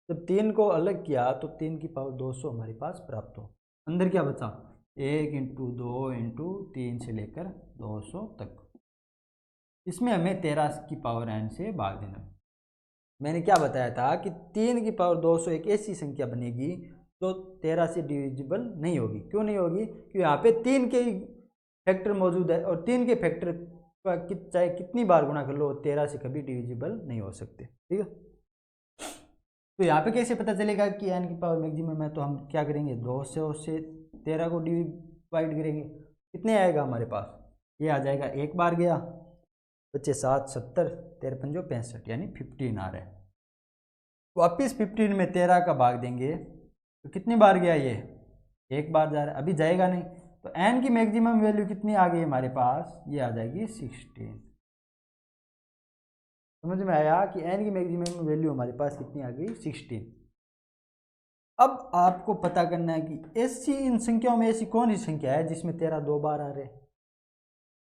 जब 3 को अलग किया तो 3 की पावर 200 हमारे पास प्राप्त हो। अंदर क्या बचा? 1 इंटू 2 इंटू 3 से लेकर 200 तक। इसमें हमें 13 की पावर n से भाग देना। मैंने क्या बताया था कि 3 की पावर 200 एक ऐसी संख्या बनेगी जो 13 से डिविजिबल नहीं होगी। क्यों नहीं होगी? क्योंकि यहाँ पे 3 के ही फैक्टर मौजूद है और 3 के फैक्टर का चाहे कितनी बार गुणा कर लो 13 से कभी डिविजिबल नहीं हो सकते। ठीक है, तो यहाँ पे कैसे पता चलेगा कि n की पावर मैक्सिमम है? तो हम क्या करेंगे? 200 से 13 को डिवाइड करेंगे। कितने आएगा हमारे पास? ये आ जाएगा, एक बार गया, बच्चे 7 70 13 पंजो 65 यानी 15 आ रहा है। वापिस 15 में 13 का भाग देंगे तो कितनी बार गया? ये एक बार जा रहा है, अभी जाएगा नहीं। तो n की मैक्सिमम वैल्यू कितनी आ गई हमारे पास? ये आ जाएगी 16। समझ में आया कि n की मैक्सिमम वैल्यू हमारे पास कितनी आ गई? 16। अब आपको पता करना है कि ऐसी इन संख्याओं में ऐसी कौन सी संख्या है जिसमें 13 2 बार आ रहे हैं।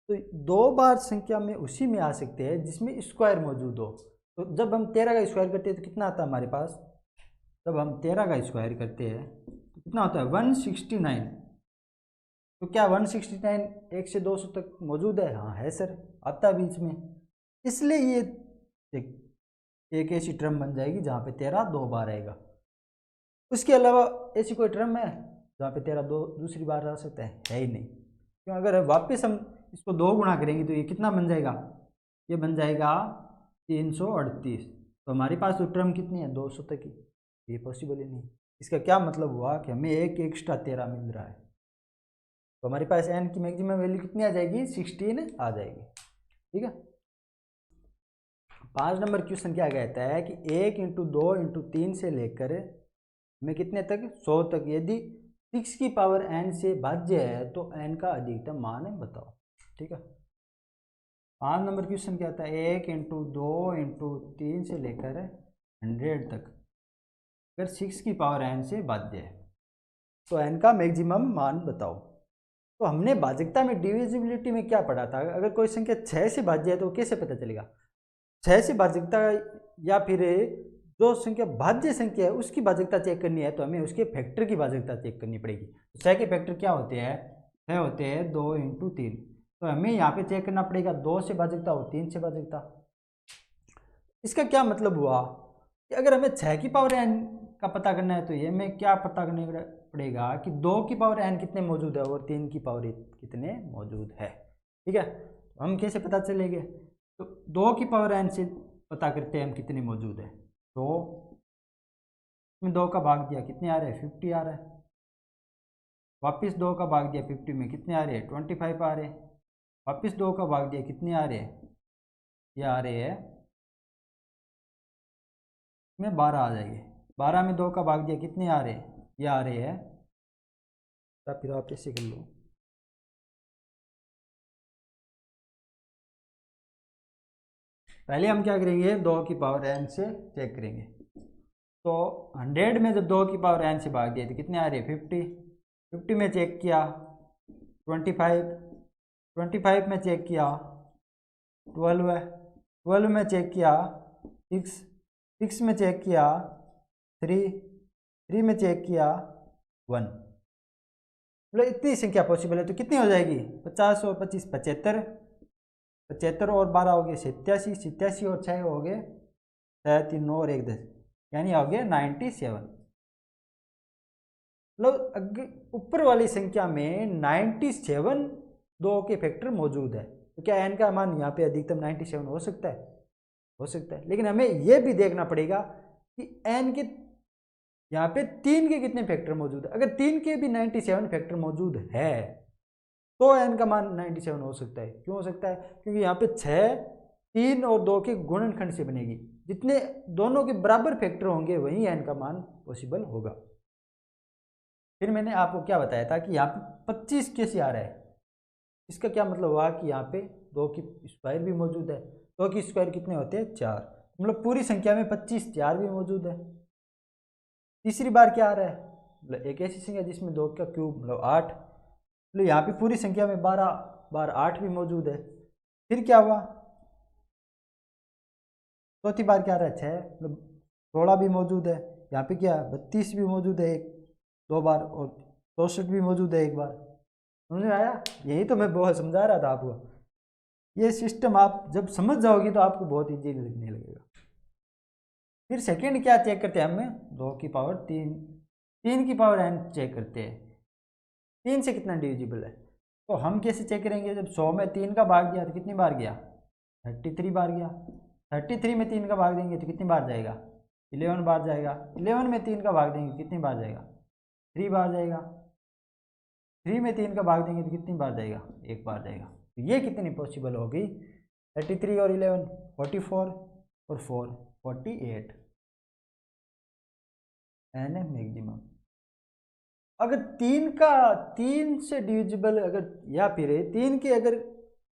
तो 2 बार संख्या में उसी में आ सकते हैं जिसमें स्क्वायर मौजूद हो। तो जब हम 13 का स्क्वायर करते हैं तो कितना आता है हमारे पास? जब हम 13 का स्क्वायर करते हैं तो कितना होता है? 169। तो क्या 169 1 से 200 तक मौजूद है? हाँ है सर, आता है बीच में। इसलिए ये एक ऐसी टर्म बन जाएगी जहाँ पे 13 2 बार आएगा। उसके अलावा ऐसी कोई टर्म है जहाँ पे 13 दूसरी बार आ सकता है ही नहीं। क्यों? अगर वापस हम इसको 2 गुणा करेंगे तो ये कितना बन जाएगा? ये बन जाएगा 338। तो हमारे पास तो टर्म कितनी है? 200 तक ही। ये पॉसिबल ही नहीं। इसका क्या मतलब हुआ कि हमें एक एक्स्ट्रा 13 मिल रहा है। तो हमारे पास n की मैक्सिमम वैल्यू कितनी आ जाएगी? 16 आ जाएगी। ठीक है, 5 नंबर क्वेश्चन क्या कहता है कि 1 इंटू 2 इंटू 3 से लेकर में कितने तक? 100 तक। यदि 6 की पावर n से भाज्य है तो n का अधिकतम मान बताओ। ठीक है, 5 नंबर क्वेश्चन क्या आता है? 1 इंटू 2 इंटू 3 से लेकर 100 तक अगर 6 की पावर n से भाज्य है तो n का मैक्सिमम मान बताओ। तो हमने भाजकता में डिविजिबिलिटी में क्या पढ़ा था? अगर कोई संख्या 6 से भाज्य है तो कैसे पता चलेगा? 6 से भाजकता या फिर जो संख्या भाज्य संख्या है उसकी भाजकता चेक करनी है तो हमें उसके फैक्टर की भाजकता चेक करनी पड़ेगी। 6 के फैक्टर क्या होते हैं? 6 होते हैं 2 इंटू 3। तो हमें यहाँ पे चेक करना पड़ेगा 2 से भाजकता और 3 से भाजकता। इसका क्या मतलब हुआ कि अगर हमें 6 की पावर n का पता करना है तो ये हमें क्या पता करने पड़ेगा कि 2 की पावर n कितने मौजूद है और 3 की पावर कितने मौजूद है। ठीक है, तो हम कैसे पता चलेंगे? तो 2 की पावर n से पता करते हैं हम कितने मौजूद है। तो में 2 का भाग दिया कितने आ रहे हैं 50 आ रहा है। वापस 2 का भाग दिया 50 में कितने आ रहे हैं 25 आ रहे हैं। वापस 2 का भाग दिया कितने आ रहे हैं, ये आ रहे हैं में 12 आ जाएंगे। 12 में 2 का भाग दिया कितने आ रहे हैं, ये आ रहे हैं, फिर वापस से कर लो। पहले हम क्या करेंगे 2 की पावर n से चेक करेंगे। तो 100 में जब 2 की पावर n से भाग दिया तो कितने आ रहे हैं 50। 50 में चेक किया 25, 25 में चेक किया 12 है, 12 में चेक किया 6, 6 में चेक किया 3, 3 में चेक किया 1। मतलब इतनी संख्या पॉसिबल है तो कितनी हो जाएगी 50 और 25 75, 75 और 12 हो गए 87, 87 और 6 हो गए 6, 3, 9 और 1 10, यानी हो गया 97। मतलब ऊपर वाली संख्या में 97 2 के फैक्टर मौजूद है, तो क्या n का मान यहाँ पे अधिकतम 97 हो सकता है, हो सकता है। लेकिन हमें यह भी देखना पड़ेगा कि n के यहाँ पे 3 के कितने फैक्टर मौजूद है। अगर 3 के भी 97 फैक्टर मौजूद है तो n का मान 97 हो सकता है। क्यों हो सकता है, क्योंकि यहाँ पे 6 3 और 2 के गुणनखंड से बनेगी, जितने दोनों के बराबर फैक्टर होंगे वही n का मान पॉसिबल होगा। फिर मैंने आपको क्या बताया था कि यहाँ पे 25 कैसे आ रहा है, इसका क्या मतलब हुआ कि यहाँ पे 2 की स्क्वायर भी मौजूद है। 2 की स्क्वायर कितने होते हैं 4, मतलब पूरी संख्या में 25 4 भी मौजूद है। तीसरी बार क्या आ रहा है, मतलब एक ऐसी संख्या जिसमें 2 का क्यूब मतलब 8, मतलब यहाँ पे पूरी संख्या में 12 बार 8 भी मौजूद है। फिर क्या हुआ, चौथी बार क्या आ रहा है 6, मतलब 16 भी मौजूद है। यहाँ पे क्या 32 भी मौजूद है एक 2 बार, और 64 भी मौजूद है एक बार। समझ में आया, यही तो मैं बहुत समझा रहा था आपको। ये सिस्टम आप जब समझ जाओगे तो आपको बहुत ईजी लगने लगेगा। फिर सेकंड क्या चेक करते हैं हमें 2 की पावर 3, 3 की पावर n चेक करते हैं 3 से कितना डिविजिबल है। तो हम कैसे चेक करेंगे, जब 100 में 3 का भाग दिया तो कितनी बार गया 33 बार गया। 33 में 3 का भाग देंगे तो कितनी बार जाएगा 11 बार जाएगा। 11 में 3 का भाग देंगे कितनी बार जाएगा 3 बार जाएगा। 3 में 3 का भाग देंगे तो कितनी बार जाएगा 1 बार जाएगा। तो ये कितनी पॉसिबल होगी 33 और 11 44 और 4 48 एन है मैक्सिमम। अगर 3 से डिविजिबल अगर या फिर 3 के अगर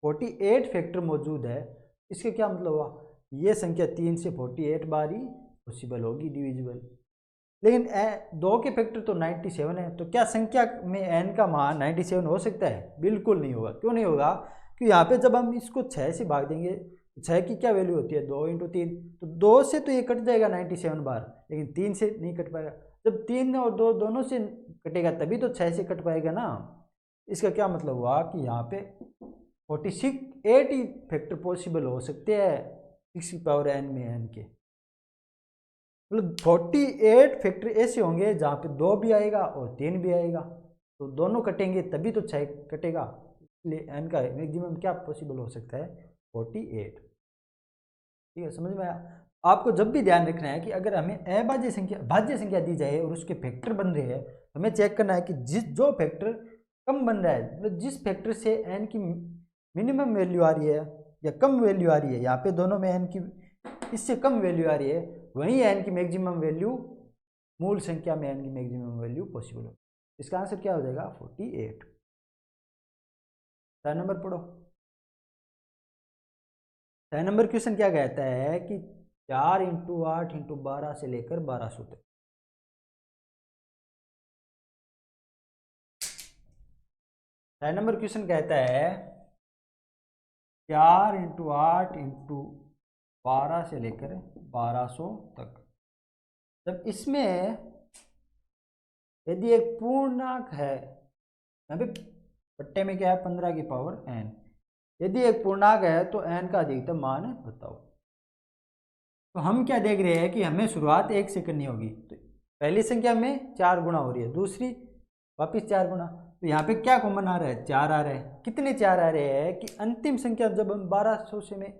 48 फैक्टर मौजूद है, इसका क्या मतलब हुआ, ये संख्या 3 से 48 बार ही पॉसिबल होगी डिविजिबल। लेकिन 2 के फैक्टर तो 97 है, तो क्या संख्या में n का मान 97 हो सकता है, बिल्कुल नहीं होगा। क्यों नहीं होगा, क्योंकि यहाँ पे जब हम इसको 6 से भाग देंगे, 6 की क्या वैल्यू होती है 2 × 3, तो 2 से तो ये कट जाएगा 97 बार, लेकिन 3 से नहीं कट पाएगा। जब 3 और 2 दोनों से कटेगा तभी तो 6 से कट पाएगा ना। इसका क्या मतलब हुआ कि यहाँ पे 8 ही फैक्टर पॉसिबल हो सकते हैं 6 की पावर n में n के, मतलब 48 फैक्टर ऐसे होंगे जहाँ पे 2 भी आएगा और 3 भी आएगा, तो दोनों कटेंगे तभी तो 6 कटेगा। इसलिए n का मैक्सिमम क्या पॉसिबल हो सकता है 48। ठीक है, समझ में आया। आपको जब भी ध्यान रखना है कि अगर हमें अभाज्य संख्या भाज्य संख्या दी जाए और उसके फैक्टर बन रहे हैं, हमें चेक करना है कि जो फैक्टर कम बन रहा है, मतलब जिस फैक्टर से n की मिनिमम वैल्यू आ रही है या कम वैल्यू आ रही है, यहाँ पे दोनों में n की इससे कम वैल्यू आ रही है, वहीं n की मैक्सिमम वैल्यू मूल संख्या में n की मैक्सिमम वैल्यू पॉसिबल हो। इसका आंसर क्या हो जाएगा 48। 4 नंबर पढ़ो। 6 नंबर क्वेश्चन क्या कहता है कि 4 × 8 × 12 से लेकर 1200 तक। 6 नंबर क्वेश्चन कहता है 4 × 8 × 12 से लेकर 1200 तक। जब इसमें यदि एक पूर्णांक है, यहाँ पे पट्टे में क्या है 15 की पावर n, यदि एक पूर्णांक है तो n का अधिकतम मान बताओ। तो हम क्या देख रहे हैं कि हमें शुरुआत 1 से करनी होगी, तो पहली संख्या में 4 गुना हो रही है, दूसरी वापस 4 गुना, तो यहाँ पे क्या कॉमन आ रहा है 4 आ रहा है। कितने 4 आ रहे हैं कि अंतिम संख्या जब हम 1200 से में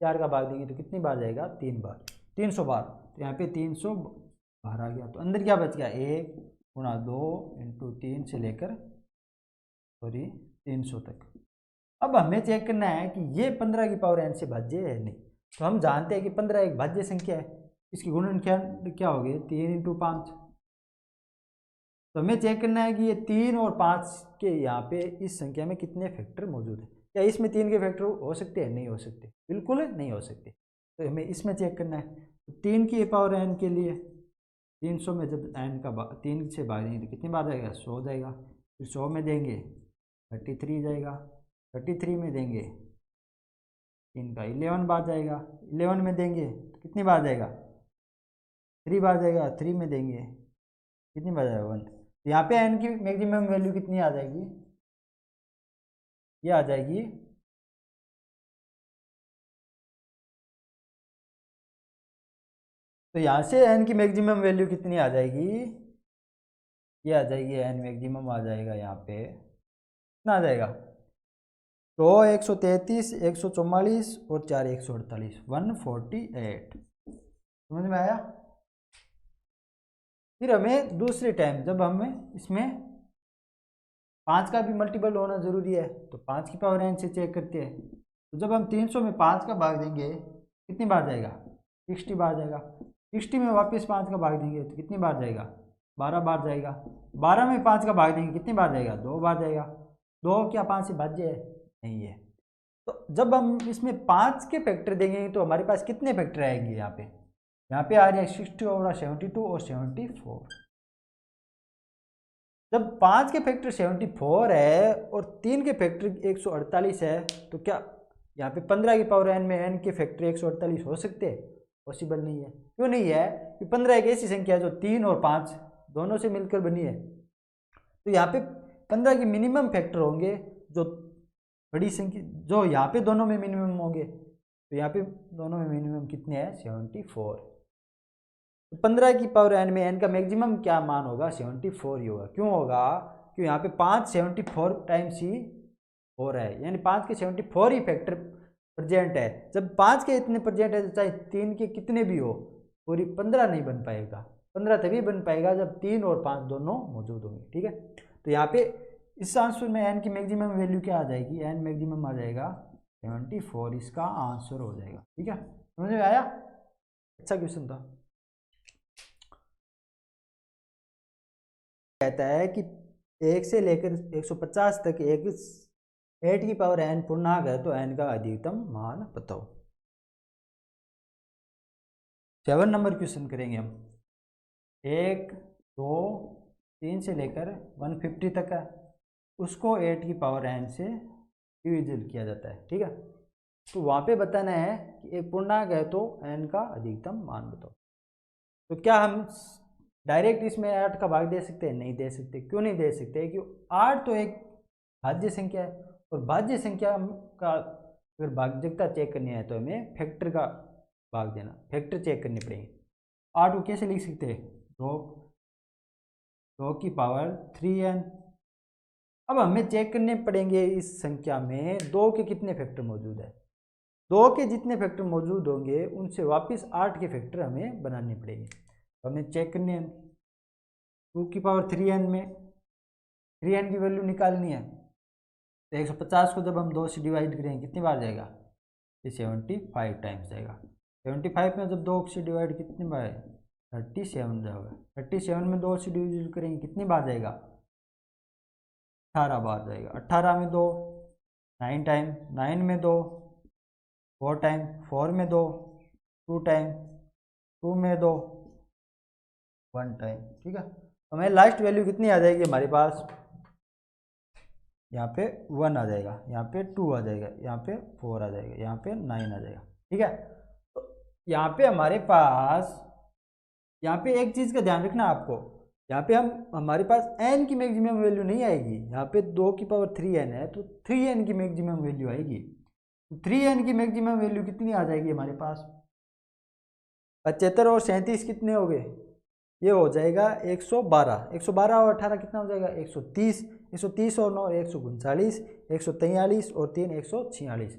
4 का भाग देंगे तो कितनी बार जाएगा 3 बार, 300 बार। तो यहाँ पे 300 बाहर आ गया, तो अंदर क्या बच गया 1 गुणा 2 इंटू 3 से लेकर 300 तक। अब हमें चेक करना है कि ये 15 की पावर n से भाज्य है नहीं। तो हम जानते हैं कि 15 एक भाज्य संख्या है, इसकी गुणनखंड क्या हो गई 3 इंटू 5। तो हमें चेक करना है कि ये 3 और 5 के यहाँ पे इस संख्या में कितने फैक्टर मौजूद हैं। क्या इसमें 3 के फैक्टर हो सकते हैं? नहीं हो सकते, बिल्कुल नहीं हो सकते। तो हमें इसमें चेक करना है। तो 3 की पावर n के लिए 300 में जब n का 3 से भाग देंगे तो कितनी बार जाएगा 100 हो जाएगा। फिर 100 में देंगे 33 जाएगा, 33 में देंगे 3 का 11 बार जाएगा, 11 में देंगे तो कितनी बार जाएगा 3 बार जाएगा, 3 में देंगे कितनी बार जाएगा 1। तो यहाँ पे n की मैक्सिमम वैल्यू कितनी आ जाएगी, ये आ जाएगी तो यहाँ से n की मैक्सिमम वैल्यू कितनी आ जाएगी, ये आ जाएगी n मैक्सिमम आ जाएगा यहाँ पे कितना आ जाएगा 2 133 144 और 4 148 148। समझ में आया। फिर हमें दूसरे टाइम जब हमें इसमें 5 का भी मल्टीपल होना ज़रूरी है तो 5 की पावर n से चेक करते हैं। तो जब हम 300 में 5 का भाग देंगे कितनी बार जाएगा 60 बार जाएगा, 60 में वापस 5 का भाग देंगे तो कितनी बार जाएगा 12 बार जाएगा, 12 में 5 का भाग देंगे कितनी बार जाएगा 2 बार जाएगा। 2 क्या 5 से भाज्य है? नहीं है। तो जब हम इसमें 5 के फैक्टर देंगे तो हमारे पास कितने फैक्टर आएंगे यहाँ पे आ रहे हैं 60 और 72 और 74। जब 5 के फैक्टर 74 है और 3 के फैक्टर 148 है तो क्या यहाँ पे 15 की पावर n में n के फैक्टर 148 हो सकते हैं? पॉसिबल नहीं है। क्यों नहीं है? कि 15 एक ऐसी संख्या है जो 3 और 5 दोनों से मिलकर बनी है। तो यहाँ पे 15 के मिनिमम फैक्टर होंगे जो बड़ी संख्या, जो यहाँ पे दोनों में मिनिमम होंगे। तो यहाँ पे दोनों में मिनिमम कितने हैं 74। तो 15 की पावर n में n का मैक्सिमम क्या मान होगा 74 ही होगा। क्यों होगा? क्योंकि यहाँ पे 5 74 टाइम्स ही हो रहा है, यानी 5 के 74 ही फैक्टर प्रेजेंट है। जब 5 के इतने प्रेजेंट है तो चाहे 3 के कितने भी हो पूरी 15 नहीं बन पाएगा। 15 तभी बन पाएगा जब 3 और 5 दोनों मौजूद होंगे। ठीक है, तो यहाँ पे इस आंसर में n की मैक्सिमम वैल्यू क्या आ जाएगी, n मैक्सिमम आ जाएगा 74, इसका आंसर हो जाएगा। ठीक है, समझ में आया? अच्छा क्वेश्चन था। कहता है कि 1 से लेकर 150 तक एक 8 की पावर n पूर्णांक है तो n का अधिकतम मान बताओ। 7 नंबर क्वेश्चन करेंगे हम। 1 2 3 से लेकर 150 तक है, उसको 8 की पावर n से डिविजन किया जाता है। ठीक है, तो वहाँ पे बताना है कि एक पूर्णांक है तो n का अधिकतम मान बताओ। तो क्या हम डायरेक्ट इसमें 8 का भाग दे सकते हैं? नहीं दे सकते। क्यों नहीं दे सकते? क्योंकि 8 तो एक भाज्य संख्या है और भाज्य संख्या का अगर भाज्यता चेक करनी है तो हमें फैक्टर का भाग देना, फैक्टर चेक करने पड़ेंगे। 8 को कैसे लिख सकते हैं 2 की पावर 3n। अब हमें चेक करने पड़ेंगे इस संख्या में 2 के कितने फैक्टर मौजूद है। 2 के जितने फैक्टर मौजूद होंगे उनसे वापस 8 के फैक्टर हमें बनाने पड़ेंगे। तो हमें चेक करने हैं 2 की पावर 3n में 3n की वैल्यू निकालनी है। तो 150 को जब हम 2 से डिवाइड करेंगे कितनी बार जाएगा, ये 75 टाइम्स जाएगा। 75 में जब 2 से डिवाइड कितनी बार है 37 जाएगा। 37 में 2 से डिवाइड करेंगे कितनी बार जाएगा 18 बार जाएगा। 18 में 2 9 टाइम, 9 में 2 4 टाइम, 4 में 2 2 टाइम, 2 में 2 1 टाइम। ठीक है, तो हमें लास्ट वैल्यू कितनी आ जाएगी हमारे पास, यहाँ पे 1 आ जाएगा, यहाँ पे 2 आ जाएगा, यहाँ पे 4 आ जाएगा, यहाँ पे 9 आ जाएगा। ठीक है, तो यहाँ पे हमारे पास, यहाँ पे एक चीज़ का ध्यान रखना आपको, यहाँ पे हमारे पास n की मैक्सिमम वैल्यू नहीं आएगी। यहाँ पे 2 की पावर 3n है तो 3n की मैक्सिमम वैल्यू आएगी। तो 3n की मैक्सिमम वैल्यू कितनी आ जाएगी हमारे पास 75 और 37 कितने हो गए, ये हो जाएगा 112। 112 और 18 कितना हो जाएगा 130। 130 और 9 139, 143 और 3 146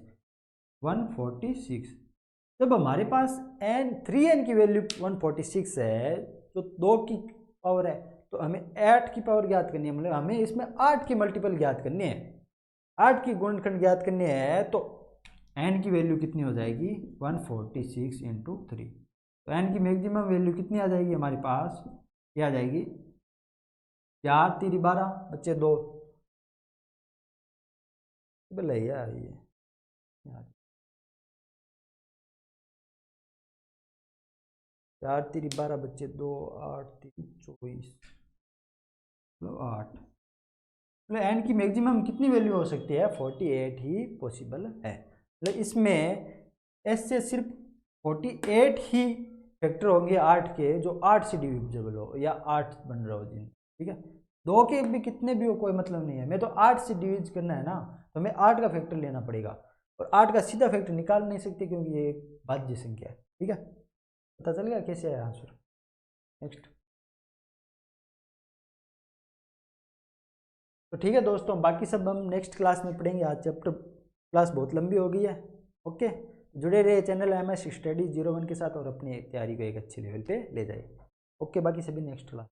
146। जब हमारे पास n 3n की वैल्यू 146 है जो 2 की पावर है, तो हमें 8 की पावर ज्ञात करनी है, मतलब हमें इसमें 8 की मल्टीपल ज्ञात करनी है, 8 की गुणनखंड ज्ञात करनी है। तो n की वैल्यू कितनी हो जाएगी 146 इंटू 3। तो n की मैक्सिमम वैल्यू कितनी आ जाएगी हमारे पास, ये आ जाएगी 4 3 12 बच्चे 2 बोले यार ये यार 4 3 12 बच्चे 2 8 3 24 मतलब 8, मतलब एन की मैक्सिमम कितनी वैल्यू हो सकती है 48 ही पॉसिबल है। मतलब इसमें एस से सिर्फ 48 ही फैक्टर होंगे 8 के जो 8 से डिविजिबल हो या 8 बन रहा हो जिन, ठीक है। 2 के भी कितने भी हो कोई मतलब नहीं है, मैं तो 8 से डिविज करना है ना, तो हमें 8 का फैक्टर लेना पड़ेगा, और 8 का सीधा फैक्टर निकाल नहीं सकते क्योंकि ये एक भाज्य संख्या है, ठीक है। पता चल गया कैसे है आंसर। नेक्स्ट। तो ठीक है दोस्तों, बाकी सब हम नेक्स्ट क्लास में पढ़ेंगे, आज चैप्टर क्लास बहुत लंबी हो गई है। ओके, जुड़े रहे चैनल MS स्टडी 01 के साथ और अपनी तैयारी को एक अच्छे लेवल पे ले जाइए। ओके, बाकी सभी नेक्स्ट क्लास।